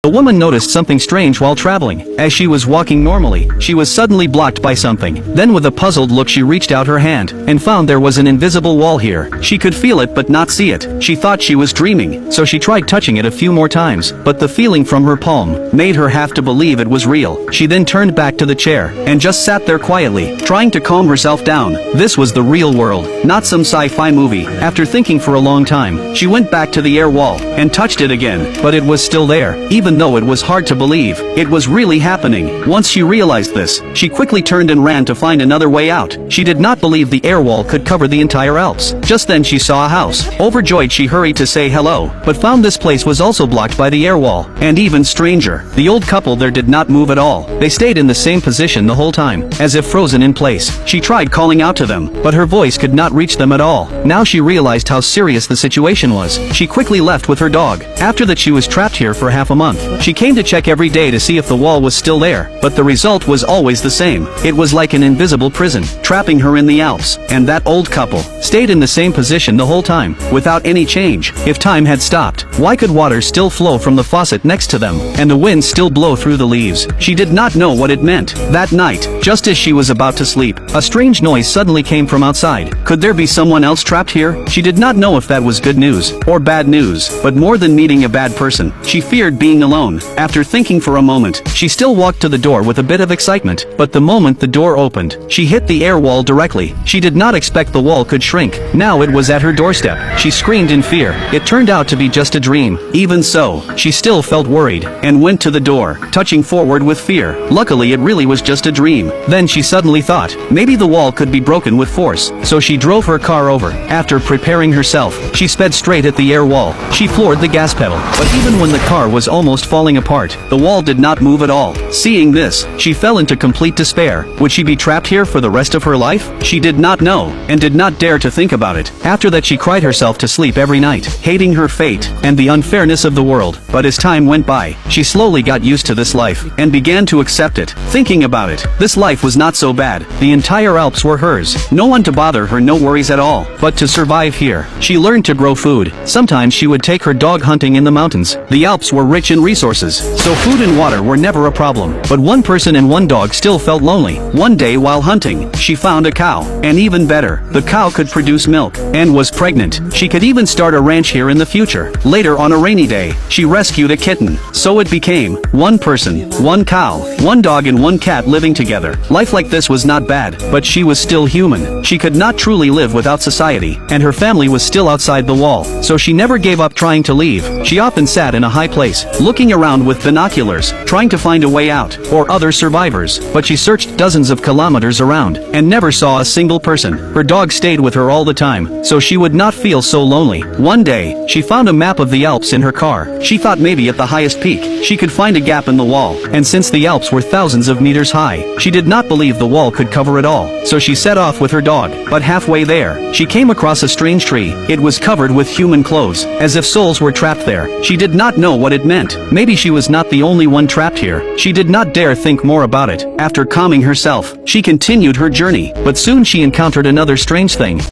The woman noticed something strange while traveling. As she was walking normally, she was suddenly blocked by something. Then with a puzzled look she reached out her hand, and found there was an invisible wall here. She could feel it but not see it. She thought she was dreaming, so she tried touching it a few more times, but the feeling from her palm made her have to believe it was real. She then turned back to the chair, and just sat there quietly, trying to calm herself down. This was the real world, not some sci-fi movie. After thinking for a long time, she went back to the air wall, and touched it again, but it was still there, even though it was hard to believe. It was really happening. Once she realized this, she quickly turned and ran to find another way out. She did not believe the air wall could cover the entire Alps. Just then she saw a house. Overjoyed she hurried to say hello, but found this place was also blocked by the air wall. And even stranger, the old couple there did not move at all. They stayed in the same position the whole time, as if frozen in place. She tried calling out to them, but her voice could not reach them at all. Now she realized how serious the situation was. She quickly left with her dog. After that she was trapped here for half a month. She came to check every day to see if the wall was still there, but the result was always the same. It was like an invisible prison, trapping her in the Alps. And that old couple stayed in the same position the whole time, without any change. If time had stopped, why could water still flow from the faucet next to them, and the wind still blow through the leaves? She did not know what it meant. That night, just as she was about to sleep, a strange noise suddenly came from outside. Could there be someone else trapped here? She did not know if that was good news, or bad news, but more than meeting a bad person, she feared being alone. After thinking for a moment, she still walked to the door with a bit of excitement, but the moment the door opened, she hit the air wall directly. She did not expect the wall could shrink. Now it was at her doorstep. She screamed in fear. It turned out to be just a dream. Even so, she still felt worried, and went to the door, touching forward with fear. Luckily it really was just a dream. Then she suddenly thought, maybe the wall could be broken with force, so she drove her car over. After preparing herself, she sped straight at the air wall. She floored the gas pedal, but even when the car was almost falling apart, the wall did not move at all. Seeing this, she fell into complete despair. Would she be trapped here for the rest of her life? She did not know, and did not dare to think about it. After that she cried herself to sleep every night, hating her fate, and the unfairness of the world. But as time went by, she slowly got used to this life, and began to accept it. Thinking about it, this life was not so bad. The entire Alps were hers. No one to bother her, no worries at all. But to survive here, she learned to grow food. Sometimes she would take her dog hunting in the mountains. The Alps were rich in resources, so food and water were never a problem. But one person and one dog still felt lonely. One day while hunting, she found a cow. And even better, the cow could produce milk, and was pregnant. She could even start a ranch here in the future. Later on a rainy day, she rescued a kitten. So it became one person, one cow, one dog and one cat living together. Life like this was not bad, but she was still human. She could not truly live without society, and her family was still outside the wall. So she never gave up trying to leave. She often sat in a high place, looking around with binoculars, trying to find a way out, or other survivors. But she searched dozens of kilometers around, and never saw a single person. Her dog stayed with her all the time, so she would not feel so lonely. One day, she found a map of the Alps in her car. She thought maybe at the highest peak, she could find a gap in the wall. And since the Alps were thousands of meters high, she did not believe the wall could cover it all. So she set off with her dog. But halfway there, she came across a strange tree. It was covered with human clothes, as if souls were trapped there. She did not know what it meant. Maybe she was not the only one trapped here. She did not dare think more about it. After calming herself, she continued her journey. But soon she encountered another strange thing.